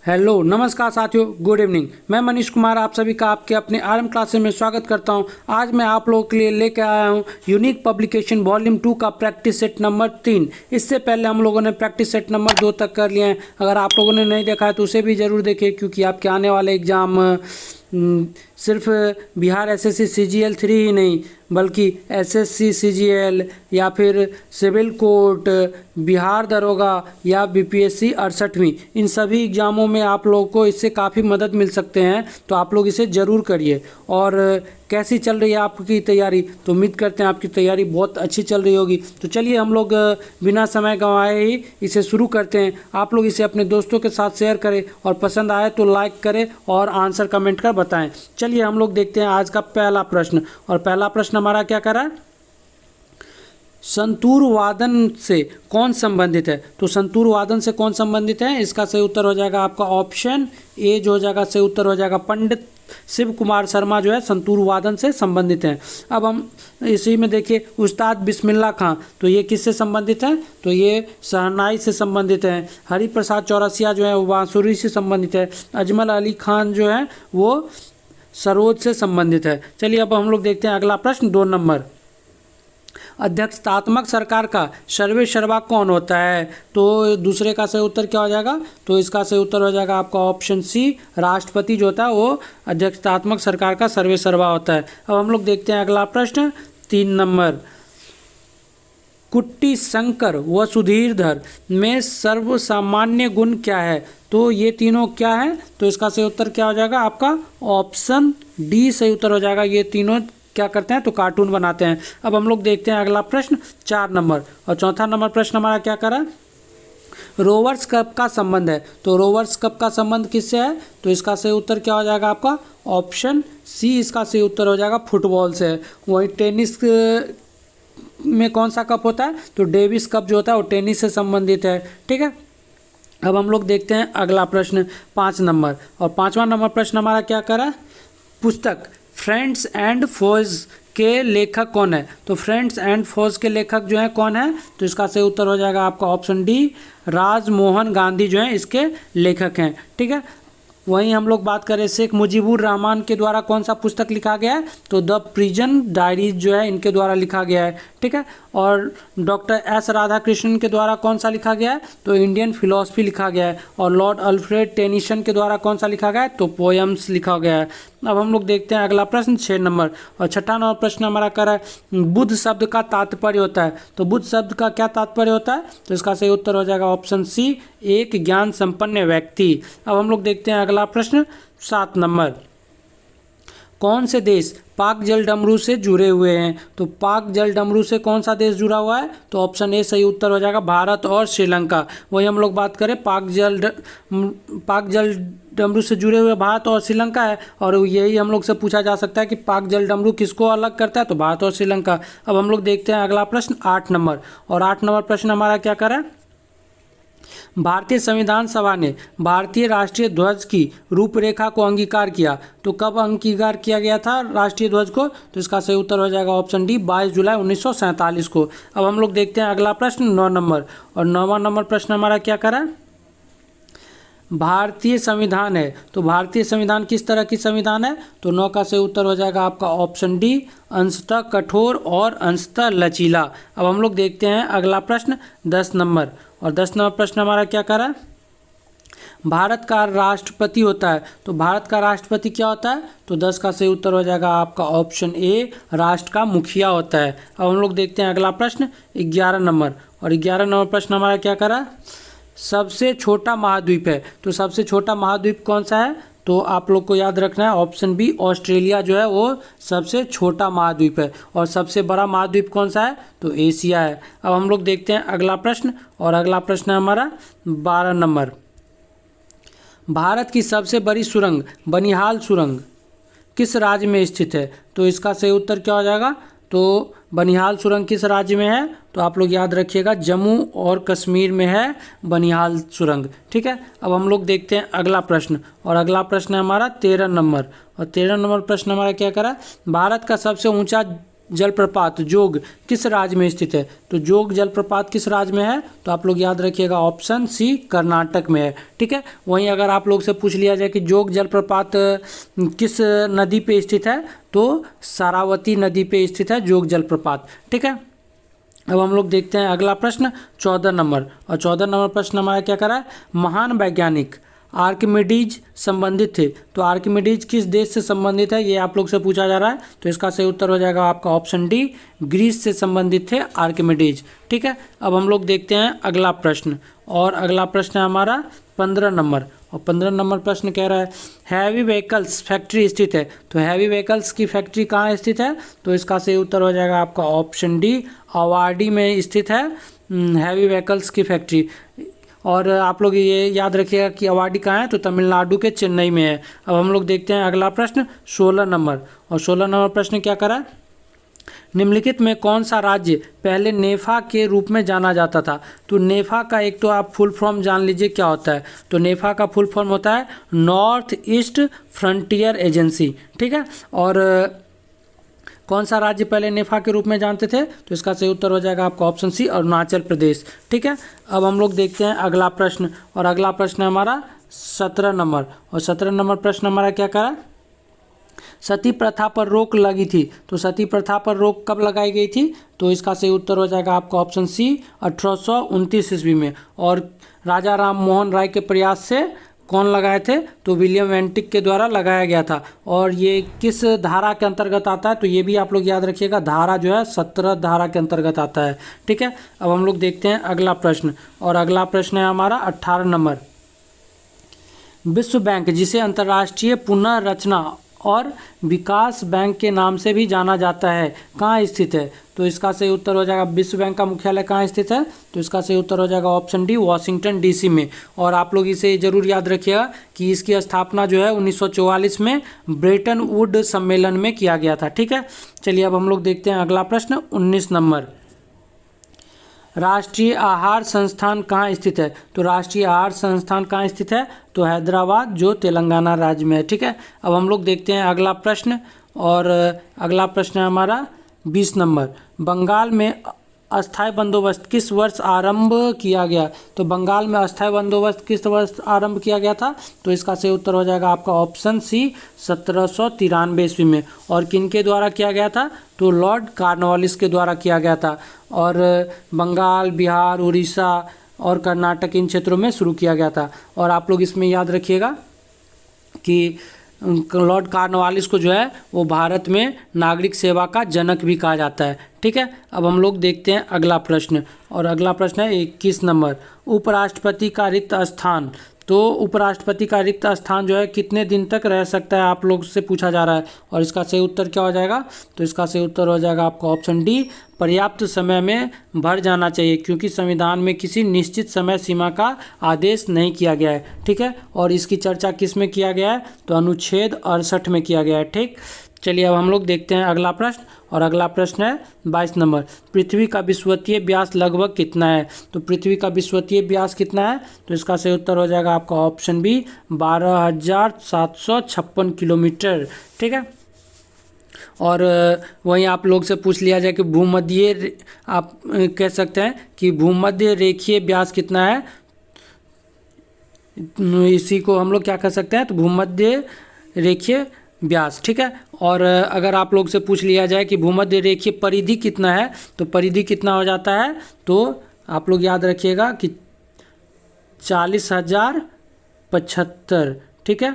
Hello नमस्कार साथियों, good evening. मैं मनीष कुमार आप सभी का आपके अपने आरएम क्लासेस में स्वागत करता हूं। आज मैं आप लोगों के लिए लेकर आया हूं यूनिक पब्लिकेशन वॉल्यूम 2 का प्रैक्टिस सेट नंबर 3। इससे पहले हम लोगों ने प्रैक्टिस सेट नंबर 2 तक कर लिए हैं। अगर आप लोगों ने नहीं देखा है तो उसे भी ज़रूर देखिए, क्योंकि आपके आने वाले एग्ज़ाम सिर्फ बिहार एसएससी सीजीएल 3 ही नहीं, बल्कि एसएससी सीजीएल या फिर सिविल कोर्ट, बिहार दरोगा या बीपीएससी 68वीं, इन सभी एग्ज़ामों में आप लोगों को इससे काफ़ी मदद मिल सकते हैं। तो आप लोग इसे ज़रूर करिए। और कैसी चल रही है आपकी तैयारी? तो उम्मीद करते हैं आपकी तैयारी बहुत अच्छी चल रही होगी। तो चलिए हम लोग बिना समय गंवाए ही इसे शुरू करते हैं। आप लोग इसे अपने दोस्तों के साथ शेयर करें और पसंद आए तो लाइक करें और आंसर कमेंट कर बताएं। चलिए हम लोग देखते हैं आज का पहला प्रश्न। और पहला प्रश्न हमारा क्या कर रहा है? संतूर वादन से कौन संबंधित है? तो संतूर वादन से कौन संबंधित है? इसका सही उत्तर हो जाएगा आपका ऑप्शन ए, जो हो जाएगा सही उत्तर हो जाएगा पंडित शिव कुमार शर्मा जो है संतूर वादन से संबंधित हैं। अब हम इसी में देखिए उस्ताद बिस्मिल्लाह खां, तो ये किससे संबंधित है? तो ये शहनाई से संबंधित है। हरिप्रसाद चौरसिया जो है वो बांसुरी से संबंधित है। अजमल अली खान जो है वो सरोद से संबंधित है। चलिए अब हम लोग देखते हैं अगला प्रश्न 2 नंबर। अध्यक्षतात्मक सरकार का सर्वे सर्वा कौन होता है? तो दूसरे का सही उत्तर क्या हो जाएगा? तो इसका सही उत्तर हो जाएगा आपका ऑप्शन सी, राष्ट्रपति जो होता है वो अध्यक्षतात्मक सरकार का सर्वे सर्वा होता है। अब हम लोग देखते हैं अगला प्रश्न 3 नंबर। कुट्टी शंकर व सुधीरधर में सर्वसामान्य गुण क्या है? तो ये तीनों क्या है? तो इसका सही उत्तर क्या हो जाएगा आपका ऑप्शन डी सही उत्तर हो जाएगा। ये तीनों क्या करते हैं? तो कार्टून बनाते हैं। अब हम लोग देखते हैं अगला प्रश्न 4 नंबर। और चौथा नंबर प्रश्न हमारा क्या करा? रोवर्स कप का संबंध है। तो रोवर्स कप का संबंध किससे है? तो इसका सही उत्तर क्या हो जाएगा आपका ऑप्शन सी, इसका सही उत्तर हो जाएगा फुटबॉल से है। वही टेनिस में कौन सा कप होता है? तो डेविस कप जो होता है वो टेनिस से संबंधित है। ठीक है, अब हम लोग देखते हैं अगला प्रश्न 5 नंबर। और 5वां नंबर प्रश्न हमारा क्या करा? पुस्तक फ्रेंड्स एंड फोज के लेखक कौन है? तो फ्रेंड्स एंड फोज के लेखक जो है कौन है? तो इसका सही उत्तर हो जाएगा आपका ऑप्शन डी, राजमोहन गांधी जो है इसके लेखक हैं। ठीक है, वहीं हम लोग बात करें शेख मुजीबुर रहमान के द्वारा कौन सा पुस्तक लिखा गया है? तो द प्रिजन डायरीज जो है इनके द्वारा लिखा गया है। ठीक है, और डॉक्टर एस राधाकृष्णन के द्वारा कौन सा लिखा गया है? तो इंडियन फिलॉसफी लिखा गया है। और लॉर्ड अल्फ्रेड टेनिसन के द्वारा कौन सा लिखा गया है? तो पोएम्स लिखा गया है। अब हम लोग देखते हैं अगला प्रश्न 6 नंबर। और छठा नंबर प्रश्न हमारा कर रहा है बुद्ध शब्द का तात्पर्य होता है। तो बुद्ध शब्द का क्या तात्पर्य होता है? तो इसका सही उत्तर हो जाएगा ऑप्शन सी, एक ज्ञान संपन्न व्यक्ति। अब हम लोग देखते हैं अगला प्रश्न 7 नंबर। कौन से देश पाक जल डमरू से जुड़े हुए हैं? तो पाक जल डमरू से कौन सा देश जुड़ा हुआ है? तो ऑप्शन ए सही उत्तर हो जाएगा भारत और श्रीलंका। वही हम लोग बात करें पाक जल डमरू से जुड़े हुए भारत और श्रीलंका है। और यही हम लोग से पूछा जा सकता है कि पाक जल डमरू किसको अलग करता है? तो भारत और श्रीलंका। अब हम लोग देखते हैं अगला प्रश्न 8 नंबर। और 8 नंबर प्रश्न हमारा क्या कर रहा है? भारतीय संविधान सभा ने भारतीय राष्ट्रीय ध्वज की रूपरेखा को अंगीकार किया। तो कब अंगीकार किया गया था राष्ट्रीय ध्वज को? तो इसका सही उत्तर हो जाएगा ऑप्शन डी, 22 जुलाई 1947 को। अब हम लोग देखते हैं अगला प्रश्न 9 नंबर। और 9वां नंबर प्रश्न हमारा क्या करा? भारतीय संविधान है। तो भारतीय संविधान किस तरह की संविधान है? तो 9 का सही उत्तर हो जाएगा आपका ऑप्शन डी, अंशतः कठोर और अंशतः लचीला। अब हम लोग देखते हैं अगला प्रश्न 10 नंबर। और 10 नंबर प्रश्न हमारा क्या करा? भारत का राष्ट्रपति होता है। तो भारत का राष्ट्रपति क्या होता है? तो 10 का सही उत्तर हो जाएगा आपका ऑप्शन ए, राष्ट्र का मुखिया होता है। अब हम लोग देखते हैं अगला प्रश्न 11 नंबर। और 11 नंबर प्रश्न हमारा क्या करा? सबसे छोटा महाद्वीप है। तो सबसे छोटा महाद्वीप कौन सा है? तो आप लोग को याद रखना है ऑप्शन बी, ऑस्ट्रेलिया जो है वो सबसे छोटा महाद्वीप है। और सबसे बड़ा महाद्वीप कौन सा है? तो एशिया है। अब हम लोग देखते हैं अगला प्रश्न। और अगला प्रश्न है हमारा 12 नंबर। भारत की सबसे बड़ी सुरंग बनिहाल सुरंग किस राज्य में स्थित है? तो इसका सही उत्तर क्या हो जाएगा? तो बनिहाल सुरंग किस राज्य में है? तो आप लोग याद रखिएगा जम्मू और कश्मीर में है बनिहाल सुरंग। ठीक है, अब हम लोग देखते हैं अगला प्रश्न। और अगला प्रश्न है हमारा 13 नंबर। और 13 नंबर प्रश्न हमारा क्या करा? भारत का सबसे ऊंचा जलप्रपात जोग किस राज्य में स्थित है? तो जोग जलप्रपात किस राज्य में है? तो आप लोग याद रखिएगा ऑप्शन सी कर्नाटक में है। ठीक है, वहीं अगर आप लोग से पूछ लिया जाए कि जोग जलप्रपात किस नदी पे स्थित है, तो सारावती नदी पे स्थित है जोग जलप्रपात। ठीक है, अब हम लोग देखते हैं अगला प्रश्न 14 नंबर। और 14 नंबर प्रश्न हमारा क्या करा है? महान वैज्ञानिक आर्किमिडीज संबंधित थे। तो आर्किमिडीज किस देश से संबंधित है, ये आप लोग से पूछा जा रहा है। तो इसका सही उत्तर हो जाएगा आपका ऑप्शन डी, ग्रीस से संबंधित थे आर्किमिडीज। ठीक है, अब हम लोग देखते हैं अगला प्रश्न। और अगला प्रश्न है हमारा 15 नंबर। और 15 नंबर प्रश्न कह रहा है हैवी व्हीकल्स फैक्ट्री स्थित है। तो हैवी व्हीकल्स की फैक्ट्री कहाँ स्थित है? तो इसका सही उत्तर हो जाएगा आपका ऑप्शन डी, अवाडी में स्थित है हैवी व्हीकल्स की फैक्ट्री। और आप लोग ये याद रखिएगा कि अवाडी कहाँ है? तो तमिलनाडु के चेन्नई में है। अब हम लोग देखते हैं अगला प्रश्न 16 नंबर। और 16 नंबर प्रश्न क्या करा है? निम्नलिखित में कौन सा राज्य पहले नेफा के रूप में जाना जाता था? तो नेफा का एक तो आप फुल फॉर्म जान लीजिए क्या होता है। तो नेफा का फुल फॉर्म होता है नॉर्थ ईस्ट फ्रंटियर एजेंसी। ठीक है, और कौन सा राज्य पहले नेफा के रूप में जानते थे? तो इसका सही उत्तर हो जाएगा आपका ऑप्शन सी, अरुणाचल प्रदेश। ठीक है, अब हम लोग देखते हैं अगला प्रश्न। और अगला प्रश्न है हमारा 17 नंबर। और 17 नंबर प्रश्न हमारा क्या करा? सती प्रथा पर रोक लगी थी। तो सती प्रथा पर रोक कब लगाई गई थी? तो इसका सही उत्तर हो जाएगा आपका ऑप्शन सी, 1829 ईस्वी में। और राजा राम मोहन राय के प्रयास से कौन लगाए थे? तो विलियम वेंटिक के द्वारा लगाया गया था। और ये किस धारा के अंतर्गत आता है? तो ये भी आप लोग याद रखिएगा, धारा जो है 17 धारा के अंतर्गत आता है। ठीक है, अब हम लोग देखते हैं अगला प्रश्न। और अगला प्रश्न है हमारा 18 नंबर। विश्व बैंक, जिसे अंतर्राष्ट्रीय पुनर्रचना और विकास बैंक के नाम से भी जाना जाता है, कहाँ स्थित है? तो इसका सही उत्तर हो जाएगा, विश्व बैंक का मुख्यालय कहाँ स्थित है? तो इसका सही उत्तर हो जाएगा ऑप्शन डी, वॉशिंगटन डीसी में। और आप लोग इसे जरूर याद रखिएगा कि इसकी स्थापना जो है 1944 में ब्रेटन वुड सम्मेलन में किया गया था। ठीक है, चलिए अब हम लोग देखते हैं अगला प्रश्न 19 नंबर। राष्ट्रीय आहार संस्थान कहाँ स्थित है? तो राष्ट्रीय आहार संस्थान कहाँ स्थित है? तो हैदराबाद, जो तेलंगाना राज्य में है। ठीक है, अब हम लोग देखते हैं अगला प्रश्न। और अगला प्रश्न है हमारा 20 नंबर। बंगाल में अस्थायी बंदोबस्त किस वर्ष आरंभ किया गया? तो बंगाल में अस्थायी बंदोबस्त किस वर्ष आरंभ किया गया था? तो इसका सही उत्तर हो जाएगा आपका ऑप्शन सी, 1793 ईस्वी में। और किनके द्वारा किया गया था? तो लॉर्ड कॉर्नवालिस के द्वारा किया गया था। और बंगाल, बिहार, उड़ीसा और कर्नाटक इन क्षेत्रों में शुरू किया गया था। और आप लोग इसमें याद रखिएगा कि लॉर्ड कॉर्नवालिस को जो है वो भारत में नागरिक सेवा का जनक भी कहा जाता है। ठीक है, अब हम लोग देखते हैं अगला प्रश्न। और अगला प्रश्न है 21 नंबर। उपराष्ट्रपति का रिक्त स्थान। तो उपराष्ट्रपति का रिक्त स्थान जो है कितने दिन तक रह सकता है, आप लोग से पूछा जा रहा है। और इसका सही उत्तर क्या हो जाएगा? तो इसका सही उत्तर हो जाएगा आपका ऑप्शन डी, पर्याप्त समय में भर जाना चाहिए, क्योंकि संविधान में किसी निश्चित समय सीमा का आदेश नहीं किया गया है। ठीक है, और इसकी चर्चा किस में किया गया है? तो अनुच्छेद 68 में किया गया है। ठीक, चलिए अब हम लोग देखते हैं अगला प्रश्न। और अगला प्रश्न है 22 नंबर। पृथ्वी का विषुवतीय व्यास लगभग कितना है? तो पृथ्वी का विषुवतीय व्यास कितना है? तो इसका सही उत्तर हो जाएगा आपका ऑप्शन बी, 12,756 किलोमीटर। ठीक है, और वहीं आप लोग से पूछ लिया जाए कि भूमध्य, आप कह सकते हैं कि भूमध्य रेखीय व्यास कितना है, इसी को हम लोग क्या कह सकते हैं? तो भूमध्य रेखीय व्यास। ठीक है, और अगर आप लोग से पूछ लिया जाए कि भूमध्य रेखीय परिधि कितना है, तो परिधि कितना हो जाता है? तो आप लोग याद रखिएगा कि 40,075, ठीक है,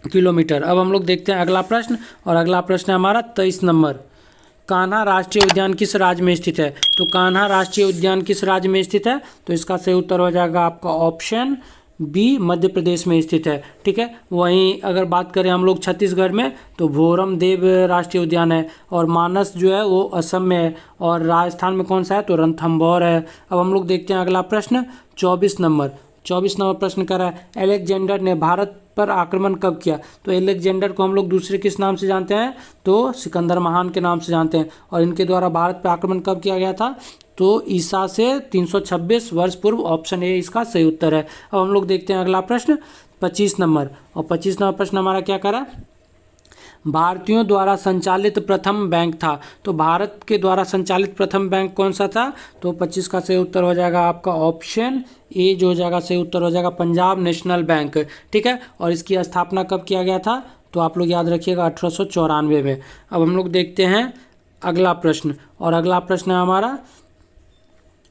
किलोमीटर। अब हम लोग देखते हैं अगला प्रश्न। और अगला प्रश्न है हमारा 23 नंबर। कान्हा राष्ट्रीय उद्यान किस राज्य में स्थित है? तो कान्हा राष्ट्रीय उद्यान किस राज्य में स्थित है? तो इसका सही उत्तर हो जाएगा आपका ऑप्शन बी, मध्य प्रदेश में स्थित है। ठीक है, वहीं अगर बात करें हम लोग छत्तीसगढ़ में, तो भोरम देव राष्ट्रीय उद्यान है। और मानस जो है वो असम में है। और राजस्थान में कौन सा है? तो रणथंभौर है। अब हम लोग देखते हैं अगला प्रश्न 24 नंबर। 24 नंबर प्रश्न कर रहा है अलेक्जेंडर ने भारत पर आक्रमण कब किया? तो अलेक्जेंडर को हम लोग दूसरे किस नाम से जानते हैं? तो सिकंदर महान के नाम से जानते हैं। और इनके द्वारा भारत पर आक्रमण कब किया गया था? तो ईसा से 326 वर्ष पूर्व। ऑप्शन ए इसका सही उत्तर है। अब हम लोग देखते हैं अगला प्रश्न 25 नंबर। और 25 नंबर प्रश्न हमारा क्या करा? भारतीयों द्वारा संचालित प्रथम बैंक था। तो भारत के द्वारा संचालित प्रथम बैंक कौन सा था? तो 25 का सही उत्तर हो जाएगा आपका ऑप्शन ए, जो हो जाएगा सही उत्तर हो जाएगा पंजाब नेशनल बैंक। ठीक है, और इसकी स्थापना कब किया गया था? तो आप लोग याद रखिएगा 1894 में। अब हम लोग देखते हैं अगला प्रश्न, और अगला प्रश्न है हमारा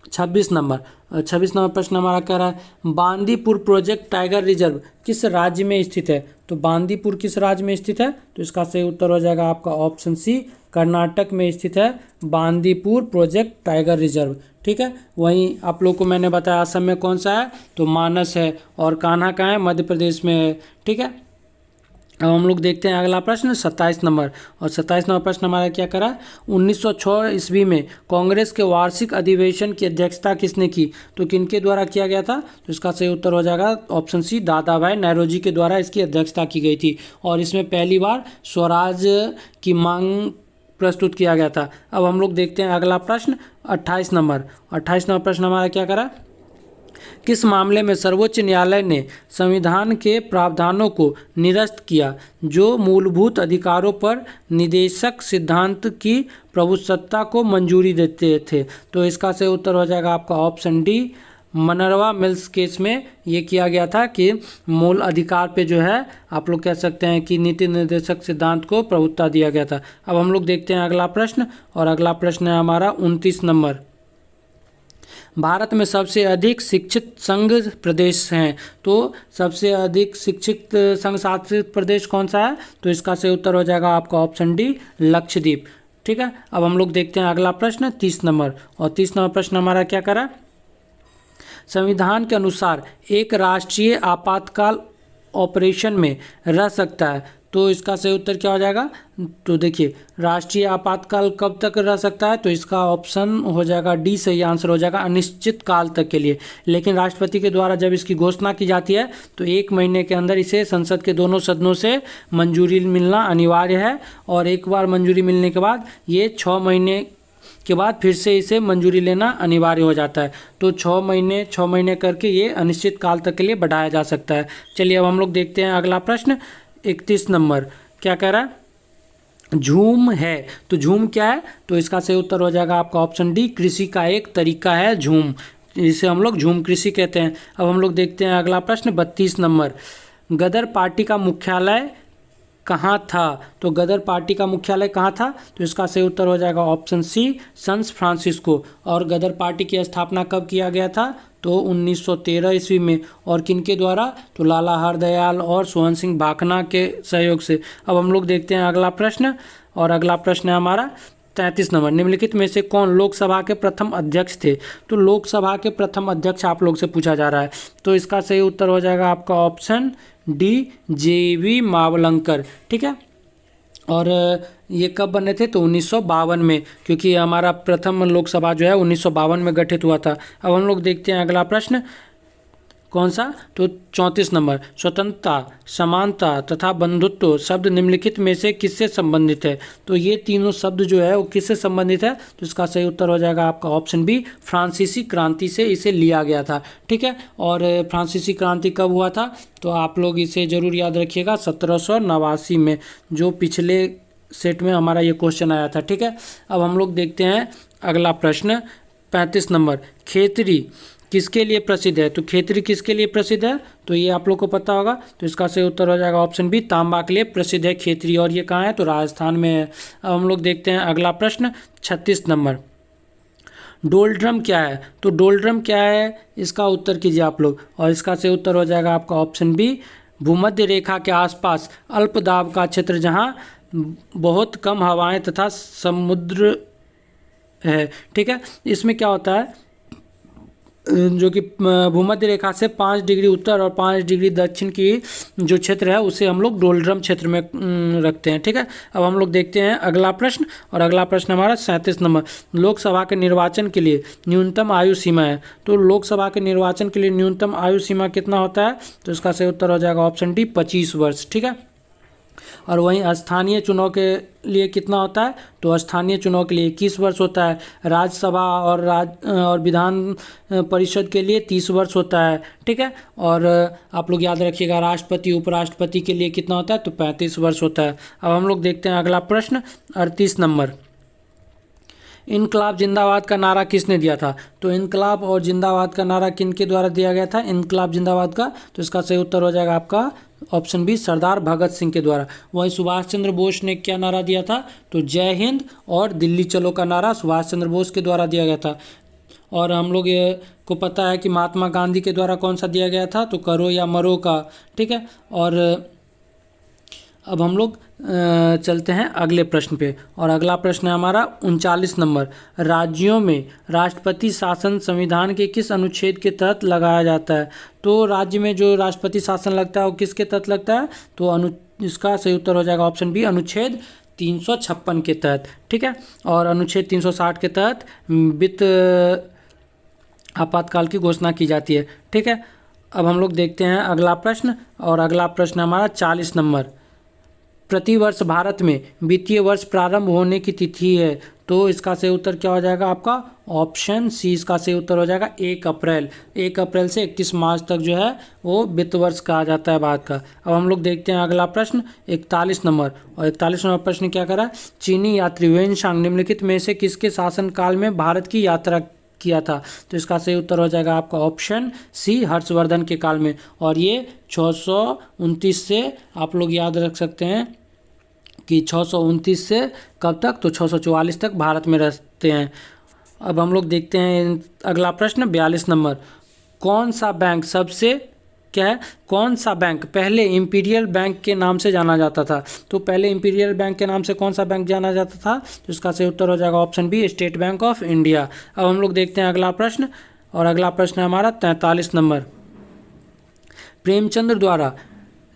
26 नंबर। 26 नंबर प्रश्न हमारा कह रहा है बांदीपुर प्रोजेक्ट टाइगर रिजर्व किस राज्य में स्थित है? तो बांदीपुर किस राज्य में स्थित है? तो इसका सही उत्तर हो जाएगा आपका ऑप्शन सी, कर्नाटक में स्थित है बांदीपुर प्रोजेक्ट टाइगर रिजर्व। ठीक है, वहीं आप लोग को मैंने बताया असम में कौन सा है? तो मानस है, और कान्हा कहाँ है? मध्य प्रदेश में है। ठीक है, अब हम लोग देखते हैं अगला प्रश्न 27 नंबर, और 27 नंबर प्रश्न हमारा क्या करा? 1906 ईस्वी में कांग्रेस के वार्षिक अधिवेशन की अध्यक्षता किसने की? तो किनके द्वारा किया गया था? तो इसका सही उत्तर हो जाएगा ऑप्शन सी, दादा भाई नौरोजी के द्वारा इसकी अध्यक्षता की गई थी, और इसमें पहली बार स्वराज की मांग प्रस्तुत किया गया था। अब हम लोग देखते हैं अगला प्रश्न 28 नंबर। 28 नंबर प्रश्न हमारा क्या करा? किस मामले में सर्वोच्च न्यायालय ने संविधान के प्रावधानों को निरस्त किया जो मूलभूत अधिकारों पर निदेशक सिद्धांत की प्रभुसत्ता को मंजूरी देते थे? तो इसका सही उत्तर हो जाएगा आपका ऑप्शन डी, मनरवा मिल्स केस में ये किया गया था कि मूल अधिकार पे जो है आप लोग कह सकते हैं कि नीति निर्देशक सिद्धांत को प्रभुत्ता दिया गया था। अब हम लोग देखते हैं अगला प्रश्न, और अगला प्रश्न है हमारा 29 नंबर। भारत में सबसे अधिक शिक्षित संघ प्रदेश हैं, तो सबसे अधिक शिक्षित संघ शासित प्रदेश कौन सा है? तो इसका सही उत्तर हो जाएगा आपका ऑप्शन डी, लक्षद्वीप। ठीक है, अब हम लोग देखते हैं अगला प्रश्न 30 नंबर, और 30 नंबर प्रश्न हमारा क्या करा? संविधान के अनुसार एक राष्ट्रीय आपातकाल ऑपरेशन में रह सकता है, तो इसका सही उत्तर क्या हो जाएगा? तो देखिए राष्ट्रीय आपातकाल कब तक रह सकता है? तो इसका ऑप्शन हो जाएगा डी, सही आंसर हो जाएगा अनिश्चित काल तक के लिए। लेकिन राष्ट्रपति के द्वारा जब इसकी घोषणा की जाती है तो 1 महीने के अंदर इसे संसद के दोनों सदनों से मंजूरी मिलना अनिवार्य है, और एक बार मंजूरी मिलने के बाद ये 6 महीने के बाद फिर से इसे मंजूरी लेना अनिवार्य हो जाता है। तो 6 महीने करके ये अनिश्चित काल तक के लिए बढ़ाया जा सकता है। चलिए अब हम लोग देखते हैं अगला प्रश्न 31 नंबर। क्या कह रहा है? झूम है, तो झूम क्या है? तो इसका सही उत्तर हो जाएगा आपका ऑप्शन डी, कृषि का एक तरीका है झूम, जिसे हम लोग झूम कृषि कहते हैं। अब हम लोग देखते हैं अगला प्रश्न 32 नंबर। गदर पार्टी का मुख्यालय कहाँ था? तो गदर पार्टी का मुख्यालय कहाँ था? तो इसका सही उत्तर हो जाएगा ऑप्शन सी, सैन फ्रांसिस्को। और गदर पार्टी की स्थापना कब किया गया था? तो 1913 ईस्वी में, और किनके द्वारा? तो लाला हरदयाल और सोहन सिंह भाखना के सहयोग से। अब हम लोग देखते हैं अगला प्रश्न, और अगला प्रश्न है हमारा 33 नंबर। निम्नलिखित में से कौन लोकसभा के प्रथम अध्यक्ष थे? तो लोकसभा के प्रथम अध्यक्ष आप लोग से पूछा जा रहा है, तो इसका सही उत्तर हो जाएगा आपका ऑप्शन डी, JV मावलंकर। ठीक है, और ये कब बने थे? तो 1952 में, क्योंकि हमारा प्रथम लोकसभा जो है 1952 में गठित हुआ था। अब हम लोग देखते हैं अगला प्रश्न कौन सा? तो 34 नंबर। स्वतंत्रता, समानता तथा बंधुत्व शब्द निम्नलिखित में से किससे संबंधित है? तो ये तीनों शब्द जो है वो किससे संबंधित है? तो इसका सही उत्तर हो जाएगा आपका ऑप्शन बी, फ्रांसीसी क्रांति से इसे लिया गया था। ठीक है, और फ्रांसीसी क्रांति कब हुआ था? तो आप लोग इसे जरूर याद रखिएगा 1789 में, जो पिछले सेट में हमारा ये क्वेश्चन आया था। ठीक है, अब हम लोग देखते हैं अगला प्रश्न 35 नंबर। खेतरी किसके लिए प्रसिद्ध है? तो खेतरी किसके लिए प्रसिद्ध है? तो ये आप लोग को पता होगा, तो इसका सही उत्तर हो जाएगा ऑप्शन बी, तांबा के लिए प्रसिद्ध है खेतरी, और ये कहाँ है? तो राजस्थान में है। अब हम लोग देखते हैं अगला प्रश्न 36 नंबर। डोलड्रम क्या है? तो डोलड्रम क्या है, इसका उत्तर कीजिए आप लोग, और इसका सही उत्तर हो जाएगा आपका ऑप्शन बी, भूमध्य रेखा के आसपास अल्प दाब का क्षेत्र जहाँ बहुत कम हवाएं तथा समुद्र है। ठीक है, इसमें क्या होता है, जो कि भूमध्य रेखा से 5 डिग्री उत्तर और 5 डिग्री दक्षिण की जो क्षेत्र है उसे हम लोग डोलड्रम क्षेत्र में रखते हैं। ठीक है, अब हम लोग देखते हैं अगला प्रश्न, और अगला प्रश्न हमारा 37 नंबर। लोकसभा के निर्वाचन के लिए न्यूनतम आयु सीमा है, तो लोकसभा के निर्वाचन के लिए न्यूनतम आयु सीमा कितना होता है? तो इसका सही उत्तर हो जाएगा ऑप्शन डी, 25 वर्ष। ठीक है, और वहीं स्थानीय चुनाव के लिए कितना होता है, तो स्थानीय चुनाव के लिए 21 वर्ष होता है। राज्यसभा और विधान परिषद के लिए 30 वर्ष होता है, ठीक है। और आप लोग याद रखिएगा राष्ट्रपति उपराष्ट्रपति के लिए कितना होता है, तो 35 वर्ष होता है। अब हम लोग देखते हैं अगला प्रश्न 38 नंबर। इनकलाब जिंदाबाद का नारा किसने दिया था, तो इनकलाब और जिंदाबाद का नारा किन के द्वारा दिया गया था, इनकलाब जिंदाबाद का, तो इसका सही उत्तर हो जाएगा आपका ऑप्शन बी सरदार भगत सिंह के द्वारा। वहीं सुभाष चंद्र बोस ने क्या नारा दिया था, तो जय हिंद और दिल्ली चलो का नारा सुभाष चंद्र बोस के द्वारा दिया गया था। और हम लोग ये को पता है कि महात्मा गांधी के द्वारा कौन सा दिया गया था, तो करो या मरो का, ठीक है। और अब हम लोग चलते हैं अगले प्रश्न पे, और अगला प्रश्न है हमारा 39 नंबर। राज्यों में राष्ट्रपति शासन संविधान के किस अनुच्छेद के तहत लगाया जाता है, तो राज्य में जो राष्ट्रपति शासन लगता है वो किसके तहत लगता है, तो इसका सही उत्तर हो जाएगा ऑप्शन बी अनुच्छेद 356 के तहत, ठीक है। और अनुच्छेद 360 के तहत वित्त आपातकाल की घोषणा की जाती है, ठीक है। अब हम लोग देखते हैं अगला प्रश्न, और अगला प्रश्न हमारा 40 नंबर। प्रतिवर्ष भारत में वित्तीय वर्ष प्रारंभ होने की तिथि है, तो इसका सही उत्तर क्या हो जाएगा आपका ऑप्शन सी, इसका सही उत्तर हो जाएगा 1 अप्रैल। 1 अप्रैल से 31 मार्च तक जो है वो वित्त वर्ष कहा जाता है भारत का। अब हम लोग देखते हैं अगला प्रश्न 41 नंबर, और 41 नंबर प्रश्न क्या करा, चीनी यात्री वेनशांग निम्नलिखित में से किसके शासनकाल में भारत की यात्रा किया था, तो इसका सही उत्तर हो जाएगा आपका ऑप्शन सी हर्षवर्धन के काल में। और ये 629 से आप लोग याद रख सकते हैं कि 629 से कब तक, तो 644 तक भारत में रहते हैं। अब हम लोग देखते हैं अगला प्रश्न 42 नंबर। कौन सा बैंक सबसे क्या है, कौन सा बैंक पहले इंपीरियल बैंक के नाम से जाना जाता था, तो पहले इंपीरियल बैंक के नाम से कौन सा बैंक जाना जाता था, तो इसका सही उत्तर हो जाएगा option B State Bank of India. अब हम लोग देखते हैं अगला प्रश्न, और अगला प्रश्न है हमारा 43 नंबर। प्रेमचंद द्वारा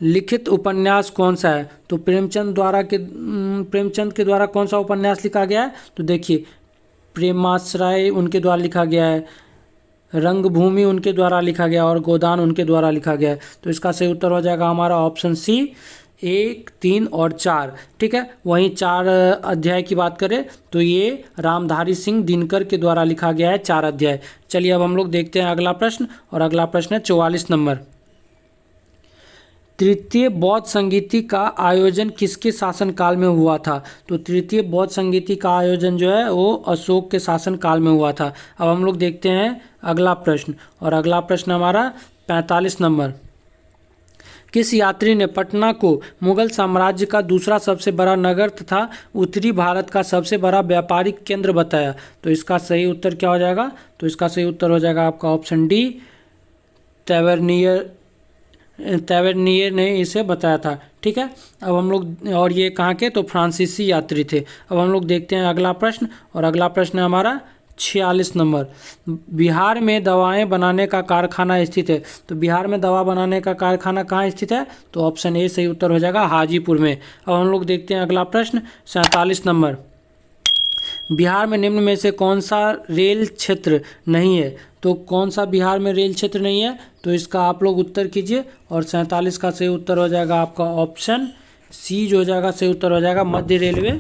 लिखित उपन्यास कौन सा है, तो प्रेमचंद के द्वारा कौन सा उपन्यास लिखा गया है, तो देखिए प्रेमाश्रय उनके द्वारा लिखा गया है, रंगभूमि उनके द्वारा लिखा गया और गोदान उनके द्वारा लिखा गया है। तो इसका सही उत्तर हो जाएगा हमारा ऑप्शन सी 1, 3 और 4, ठीक है। वहीं 4 अध्याय की बात करें तो ये रामधारी सिंह दिनकर के द्वारा लिखा गया है 4 अध्याय। चलिए अब हम लोग देखते हैं अगला प्रश्न, और अगला प्रश्न है 44 नंबर। तृतीय बौद्ध संगीति का आयोजन किसके शासनकाल में हुआ था, तो तृतीय बौद्ध संगीति का आयोजन जो है वो अशोक के शासनकाल में हुआ था। अब हम लोग देखते हैं अगला प्रश्न, और अगला प्रश्न हमारा 45 नंबर। किस यात्री ने पटना को मुगल साम्राज्य का दूसरा सबसे बड़ा नगर तथा उत्तरी भारत का सबसे बड़ा व्यापारिक केंद्र बताया, तो इसका सही उत्तर क्या हो जाएगा, तो इसका सही उत्तर हो जाएगा आपका ऑप्शन डी तैवर्नियर ने इसे बताया था, ठीक है। अब हम लोग, और ये कहाँ के, तो फ्रांसीसी यात्री थे। अब हम लोग देखते हैं अगला प्रश्न, और अगला प्रश्न है हमारा 46 नंबर। बिहार में दवाएं बनाने का कारखाना स्थित है, तो बिहार में दवा बनाने का कारखाना कहाँ स्थित है, तो ऑप्शन ए सही उत्तर हो जाएगा हाजीपुर में। अब हम लोग देखते हैं अगला प्रश्न 47 नंबर। बिहार में निम्न में से कौन सा रेल क्षेत्र नहीं है, तो कौन सा बिहार में रेल क्षेत्र नहीं है, तो इसका आप लोग उत्तर कीजिए, और 47 का सही उत्तर हो जाएगा आपका ऑप्शन सी जो हो जाएगा सही उत्तर हो जाएगा मध्य रेलवे।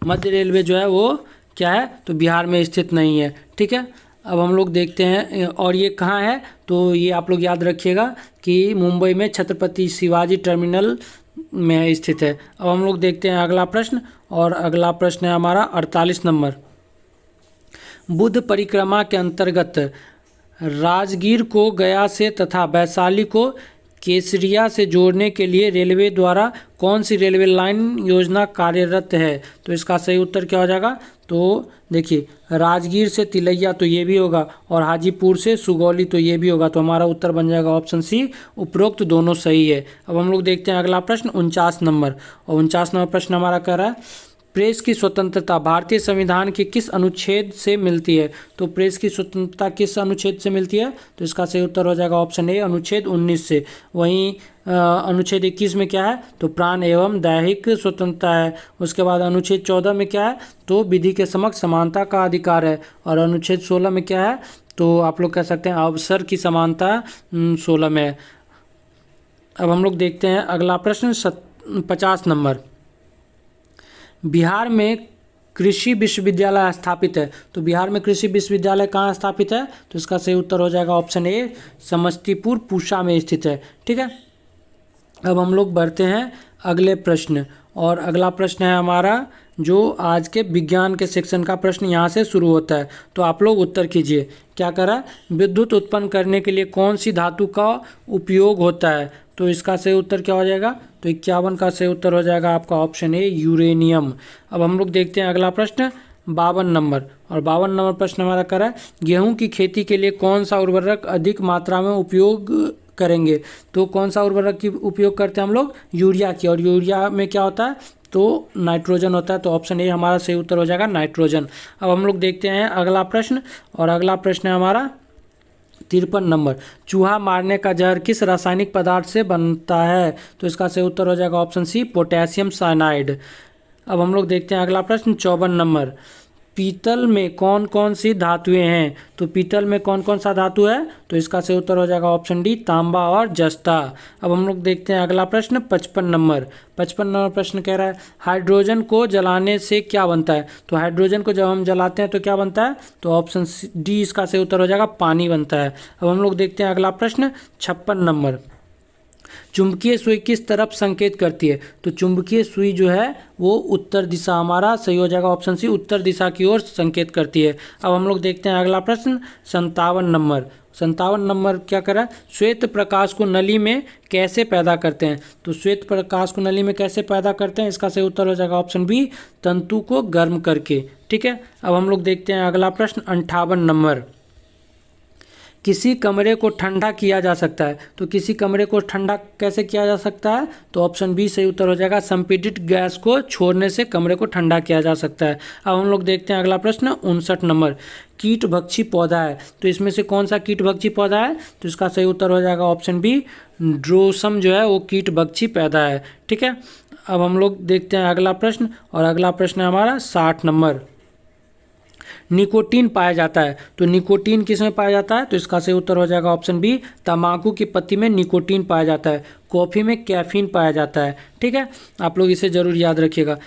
मध्य रेलवे जो है वो क्या है, तो बिहार में स्थित नहीं है, ठीक है। अब हम लोग देखते हैं, और ये कहाँ है, तो ये आप लोग याद रखिएगा कि मुंबई में छत्रपति शिवाजी टर्मिनल में स्थित है। अब हम लोग देखते हैं अगला प्रश्न, और अगला प्रश्न है हमारा 48 नंबर। बुद्ध परिक्रमा के अंतर्गत राजगीर को गया से तथा वैशाली को केसरिया से जोड़ने के लिए रेलवे द्वारा कौन सी रेलवे लाइन योजना कार्यरत है, तो इसका सही उत्तर क्या हो जाएगा, तो देखिए राजगीर से तिलैया तो ये भी होगा, और हाजीपुर से सुगौली तो ये भी होगा, तो हमारा उत्तर बन जाएगा ऑप्शन सी उपरोक्त दोनों सही है। अब हम लोग देखते हैं अगला प्रश्न 49 नंबर, और 49 नंबर प्रश्न हमारा कह रहा है प्रेस की स्वतंत्रता भारतीय संविधान के किस अनुच्छेद से मिलती है, तो प्रेस की स्वतंत्रता किस अनुच्छेद से मिलती है, तो इसका सही उत्तर हो जाएगा ऑप्शन ए अनुच्छेद 19 से। वहीं अनुच्छेद 21 में क्या है, तो प्राण एवं दैहिक स्वतंत्रता है। उसके बाद अनुच्छेद 14 में क्या है, तो विधि के समक्ष समानता का अधिकार है। और अनुच्छेद 16 में क्या है, तो आप लोग कह सकते हैं अवसर की समानता 16 में है। अब हम लोग देखते हैं अगला प्रश्न 50 नंबर। बिहार में कृषि विश्वविद्यालय स्थापित है। तो बिहार में कृषि विश्वविद्यालय कहाँ स्थापित है? तो इसका सही उत्तर हो जाएगा ऑप्शन ए, समस्तीपुर पूसा में स्थित है। ठीक है, अब हम लोग बढ़ते हैं अगले प्रश्न, और अगला प्रश्न है हमारा जो आज के विज्ञान के सेक्शन का प्रश्न यहाँ से शुरू होता है। तो आप लोग उत्तर कीजिए। क्या करा? विद्युत उत्पन्न करने के लिए कौन सी धातु का उपयोग होता है? तो इसका सही उत्तर क्या हो जाएगा? तो 51 का सही उत्तर हो जाएगा आपका ऑप्शन ए, यूरेनियम। अब हम लोग देखते हैं अगला प्रश्न 52 नंबर, और 52 नंबर प्रश्न हमारा करा है गेहूं की खेती के लिए कौन सा उर्वरक अधिक मात्रा में उपयोग करेंगे? तो कौन सा उर्वरक की उपयोग करते हैं हम लोग? यूरिया की। और यूरिया में क्या होता है? तो नाइट्रोजन होता है। तो ऑप्शन ए हमारा सही उत्तर हो जाएगा नाइट्रोजन। अब हम लोग देखते हैं अगला प्रश्न, और अगला प्रश्न है हमारा 53 नंबर। चूहा मारने का जहर किस रासायनिक पदार्थ से बनता है? तो इसका सही उत्तर हो जाएगा ऑप्शन सी, पोटेशियम साइनाइड। अब हम लोग देखते हैं अगला प्रश्न 54 नंबर। पीतल में कौन कौन सी धातुएं हैं? तो पीतल में कौन कौन सा धातु है? तो इसका सही उत्तर हो जाएगा ऑप्शन डी, तांबा और जस्ता। अब हम लोग देखते हैं अगला प्रश्न 55 नंबर। 55 नंबर प्रश्न कह रहा है हाइड्रोजन को जलाने से क्या बनता है? तो हाइड्रोजन को जब हम जलाते हैं तो क्या बनता है? तो ऑप्शन डी इसका सही उत्तर हो जाएगा, पानी बनता है। अब हम लोग देखते हैं अगला प्रश्न 56 नंबर। चुंबकीय सुई किस तरफ संकेत करती है? तो चुंबकीय सुई जो है वो उत्तर दिशा, हमारा सही हो जाएगा ऑप्शन सी, उत्तर दिशा की ओर संकेत करती है। अब हम लोग देखते हैं अगला प्रश्न 57 नंबर। 57 नंबर क्या करा? श्वेत प्रकाश को नली में कैसे पैदा करते हैं? तो श्वेत प्रकाश को नली में कैसे पैदा करते हैं? इसका सही उत्तर हो जाएगा ऑप्शन बी, तंतु को गर्म करके। ठीक है, अब हम लोग देखते हैं अगला प्रश्न 58 नंबर। किसी कमरे को ठंडा किया जा सकता है। तो किसी कमरे को ठंडा कैसे किया जा सकता है? तो ऑप्शन बी सही उत्तर हो जाएगा, संपीड़ित गैस को छोड़ने से कमरे को ठंडा किया जा सकता है। अब हम लोग देखते हैं अगला प्रश्न 59 नंबर। कीटभक्षी पौधा है, तो इसमें से कौन सा कीटभक्षी पौधा है? तो इसका सही उत्तर हो जाएगा ऑप्शन बी, ड्रोसम जो है वो कीटभक्षी पौधा है। ठीक है, अब हम लोग देखते हैं अगला प्रश्न, और अगला प्रश्न है हमारा 60 नंबर। निकोटीन पाया जाता है। तो निकोटीन किस में पाया जाता है? तो इसका सही उत्तर हो जाएगा ऑप्शन बी, तंबाकू की पत्ती में निकोटीन पाया जाता है। कॉफ़ी में कैफीन पाया जाता है। ठीक है, आप लोग इसे ज़रूर याद रखिएगा।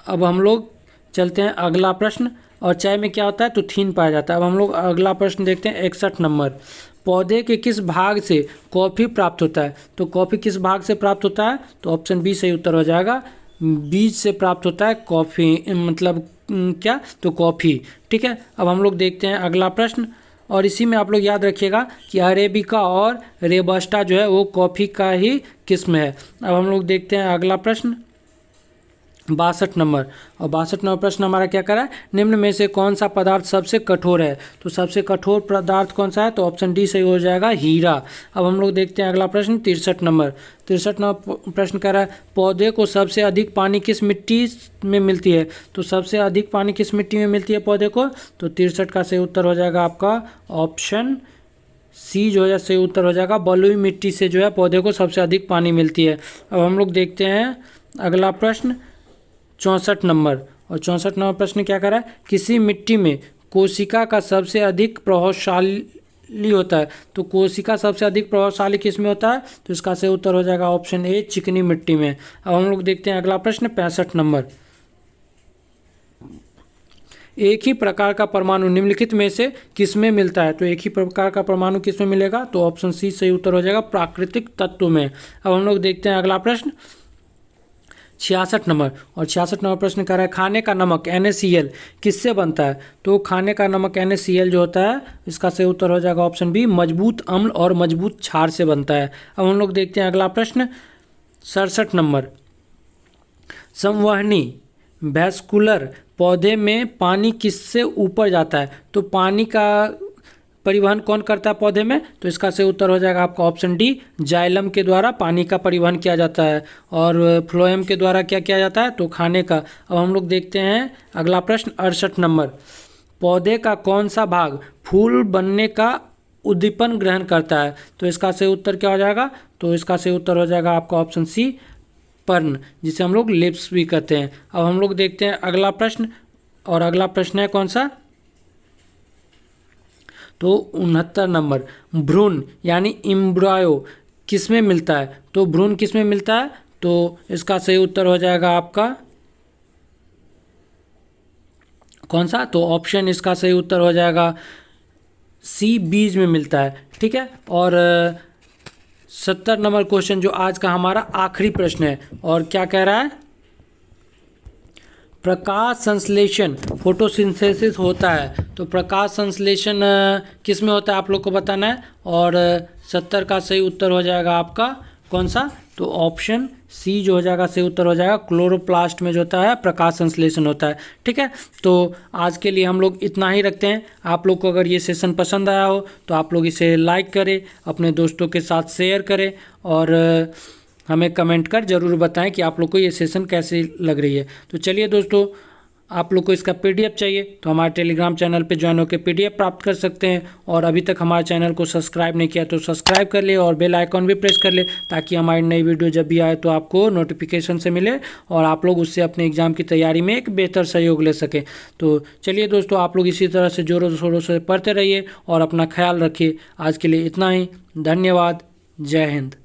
अब हम लोग चलते हैं अगला प्रश्न, और चाय में क्या होता है? तो थीन पाया जाता है। अब हम लोग अगला प्रश्न देखते हैं 61 नंबर। पौधे के किस भाग से कॉफ़ी प्राप्त होता है? तो कॉफ़ी किस भाग से प्राप्त होता है? तो ऑप्शन बी सही उत्तर हो जाएगा, बीज से प्राप्त होता है कॉफ़ी, मतलब क्या? तो कॉफ़ी। ठीक है, अब हम लोग देखते हैं अगला प्रश्न, और इसी में आप लोग याद रखिएगा कि अरेबिका और रोबस्टा जो है वो कॉफ़ी का ही किस्म है। अब हम लोग देखते हैं अगला प्रश्न 62 नंबर, और 62 नंबर प्रश्न हमारा क्या करा है? निम्न में से कौन सा पदार्थ सबसे कठोर है? तो सबसे कठोर पदार्थ कौन सा है? तो ऑप्शन डी सही हो जाएगा, हीरा। अब हम लोग देखते हैं अगला प्रश्न 63 नंबर। 63 नंबर प्रश्न कह रहा है पौधे को सबसे अधिक पानी किस मिट्टी में मिलती है? तो सबसे अधिक पानी किस मिट्टी में मिलती है पौधे को? तो 63 का सही उत्तर हो जाएगा आपका ऑप्शन सी जो है सही उत्तर हो जाएगा, बलुई मिट्टी से जो है पौधे को सबसे अधिक पानी मिलती है। अब हम लोग देखते हैं अगला प्रश्न 64 नंबर, और 64 नंबर प्रश्न क्या कर रहा है? किसी मिट्टी में कोशिका का सबसे अधिक प्रभावशाली होता है। तो कोशिका सबसे अधिक प्रभावशाली किस में होता है? तो इसका सही उत्तर हो जाएगा ऑप्शन ए, चिकनी मिट्टी में। अब हम लोग देखते हैं अगला प्रश्न 65 नंबर। एक ही प्रकार का परमाणु निम्नलिखित में से किस में मिलता है? तो एक ही प्रकार का परमाणु किस में मिलेगा? तो ऑप्शन सी सही उत्तर हो जाएगा, प्राकृतिक तत्व में। अब हम लोग देखते हैं अगला प्रश्न 66 नंबर, और 66 नंबर प्रश्न कर रहा है खाने का नमक NaCl किससे बनता है? तो खाने का नमक NaCl जो होता है इसका सही उत्तर हो जाएगा ऑप्शन बी, मजबूत अम्ल और मजबूत क्षार से बनता है। अब हम लोग देखते हैं अगला प्रश्न 67 नंबर। संवहनी वैस्कुलर पौधे में पानी किससे ऊपर जाता है? तो पानी का परिवहन कौन करता है पौधे में? तो इसका सही उत्तर हो जाएगा आपका ऑप्शन डी, जाइलम के द्वारा पानी का परिवहन किया जाता है। और फ्लोएम के द्वारा क्या किया जाता है? तो खाने का। अब हम लोग देखते हैं अगला प्रश्न 68 नंबर। पौधे का कौन सा भाग फूल बनने का उद्दीपन ग्रहण करता है? तो इसका सही उत्तर क्या हो जाएगा? तो इसका सही उत्तर हो जाएगा आपका ऑप्शन सी, पर्ण, जिसे हम लोग लिप्स भी कहते हैं। अब हम लोग देखते हैं अगला प्रश्न, और अगला प्रश्न है कौन सा? तो 69 नंबर। भ्रूण यानी एम्ब्रायो किस में मिलता है? तो भ्रूण किस में मिलता है? तो इसका सही उत्तर हो जाएगा आपका कौन सा? तो ऑप्शन इसका सही उत्तर हो जाएगा सी, बीज में मिलता है। ठीक है, और 70 नंबर क्वेश्चन जो आज का हमारा आखिरी प्रश्न है, और क्या कह रहा है? प्रकाश संश्लेषण फोटोसिंथेसिस होता है, तो प्रकाश संश्लेषण किस में होता है आप लोग को बताना है। और 70 का सही उत्तर हो जाएगा आपका कौन सा? तो ऑप्शन सी जो हो जाएगा सही उत्तर हो जाएगा, क्लोरोप्लास्ट में जो होता है प्रकाश संश्लेषण होता है। ठीक है, तो आज के लिए हम लोग इतना ही रखते हैं। आप लोग को अगर ये सेशन पसंद आया हो तो आप लोग इसे लाइक करें, अपने दोस्तों के साथ शेयर करें, और हमें कमेंट कर ज़रूर बताएं कि आप लोग को ये सेशन कैसी लग रही है। तो चलिए दोस्तों, आप लोग को इसका पीडीएफ चाहिए तो हमारे टेलीग्राम चैनल पे ज्वाइन होकर पीडीएफ प्राप्त कर सकते हैं। और अभी तक हमारे चैनल को सब्सक्राइब नहीं किया तो सब्सक्राइब कर ले और बेल आइकॉन भी प्रेस कर ले, ताकि हमारी नई वीडियो जब भी आए तो आपको नोटिफिकेशन से मिले और आप लोग उससे अपने एग्ज़ाम की तैयारी में एक बेहतर सहयोग ले सकें। तो चलिए दोस्तों, आप लोग इसी तरह से जोरों शोरों से पढ़ते रहिए और अपना ख्याल रखिए। आज के लिए इतना ही, धन्यवाद, जय हिंद।